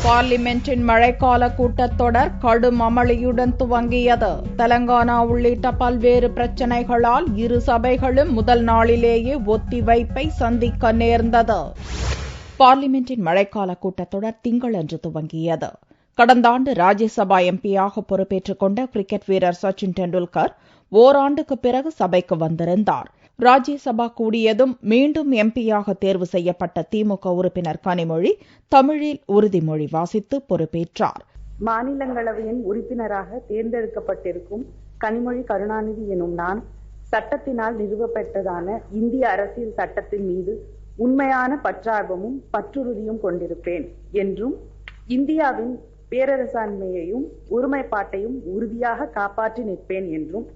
பார்லிமென்டின் மழைக்கால கூட்டத்தொடர் கடும் அமளியுடன் துவங்கியது. தெலங்கானா உள்ளிட்ட பல்வேறு பிரச்சினைகளால் இரு சபைகளும் முதல் நாளிலேயே ஒத்திவைப்பை சந்திக்க நேர்ந்தது. பார்லிமென்டின் மழைக்கால கூட்டத்தொடர் திங்களன்று துவங்கியது. கடந்த ஆண்டு ராஜ்யசபா எம்பியாக பொறுப்பேற்றுக் கொண்ட கிரிக்கெட் வீரர் சச்சின் டெண்டுல்கர் ஓராண்டுக்கு பிறகு சபைக்கு வந்திருந்தார். ராஜ்யசபா கூடியதும் மீண்டும் எம்பியாக தேர்வு செய்யப்பட்ட திமுக உறுப்பினர் கனிமொழி தமிழில் உறுதிமொழி வாசித்து பொறுப்பேற்றார். மாநிலங்களவையின் உறுப்பினராக தேர்ந்தெடுக்கப்பட்டிருக்கும் கனிமொழி கருணாநிதி எனும் நான் சட்டத்தினால் நிறுவப்பட்டதான இந்திய அரசியல் சட்டத்தின் மீது உண்மையான பற்றார்வமும் பற்றுறுதியும் கொண்டிருப்பேன் என்றும் இந்தியாவின் பேரரசாண்மையையும் ஒருமைப்பாட்டையும் உறுதியாக காப்பாற்றி நிற்பேன் என்றும்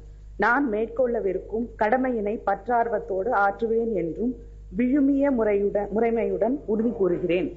நான் மேற்கொள்ளவிருக்கும் கடமையினை பற்றார்வத்தோடு ஆற்றுவேன் என்றும் விழுமிய முறைமையுடன் உறுதி கூறுகிறேன்.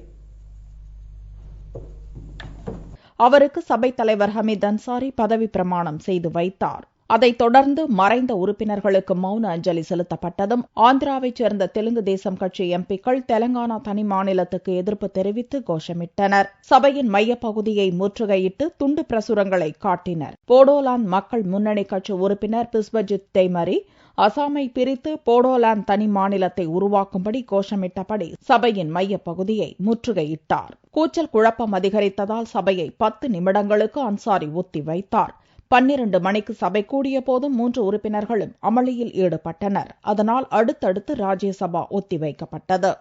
அவருக்கு சபைத் தலைவர் ஹமீத் அன்சாரி பதவி பிரமாணம் செய்து வைத்தார். அதைத் தொடர்ந்து மறைந்த உறுப்பினர்களுக்கு மௌன அஞ்சலி செலுத்தப்பட்டதும் ஆந்திராவைச் சேர்ந்த தெலுங்கு தேசம் கட்சி எம்பிக்கள் தெலங்கானா தனி மாநிலத்துக்கு எதிர்ப்பு தெரிவித்து கோஷமிட்டனர். சபையின் மையப்பகுதியை முற்றுகையிட்டு துண்டு பிரசுரங்களை காட்டினர். போடோலாந்து மக்கள் முன்னணி கட்சி உறுப்பினர் பிஸ்வஜித் தெய்மரி அசாமை பிரித்து போடோலாந்து தனி மாநிலத்தை உருவாக்கும்படி கோஷமிட்டபடி சபையின் மையப்பகுதியை முற்றுகையிட்டார். கூச்சல் குழப்பம் அதிகரித்ததால் சபையை 10 நிமிடங்களுக்கு அன்சாரி ஒத்திவைத்தார். 12 மணிக்கு சபை கூடிய போதும் 3 உறுப்பினர்களும் அமளியில் ஈடுபட்டனர். அதனால் அடுத்தடுத்து ராஜ்யசபா ஒத்திவைக்கப்பட்டது.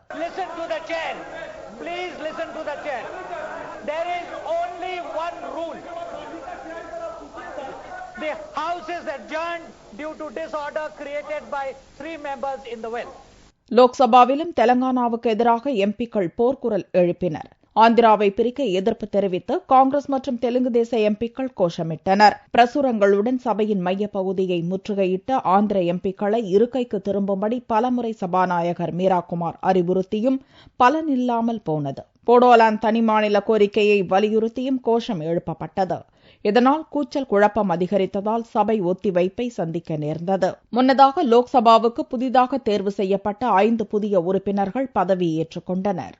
லோக்சபாவிலும் தெலங்கானாவுக்கு எதிராக எம்பிக்கள் போர்க்குரல் எழுப்பினர். ஆந்திராவை பிரிக்க எதிர்ப்பு தெரிவித்து காங்கிரஸ் மற்றும் தெலுங்கு தேச எம்பிக்கள் கோஷமிட்டனர். பிரசுரங்களுடன் சபையின் மையப்பகுதியை முற்றுகையிட்ட ஆந்திர எம்பிக்களை இருக்கைக்கு திரும்பும்படி பலமுறை சபாநாயகர் மீராகுமார் அறிவுறுத்தியும் பலனில்லாமல் போனது. போடோலாந்து தனி மாநில கோரிக்கையை வலியுறுத்தியும் கோஷம் எழுப்பப்பட்டது. இதனால் கூச்சல் குழப்பம் அதிகரித்ததால் சபை ஒத்திவைப்பை சந்திக்க நேர்ந்தது. முன்னதாக லோக்சபாவுக்கு புதிதாக தேர்வு செய்யப்பட்ட 5 புதிய உறுப்பினர்கள் பதவியேற்றுக் கொண்டனர்.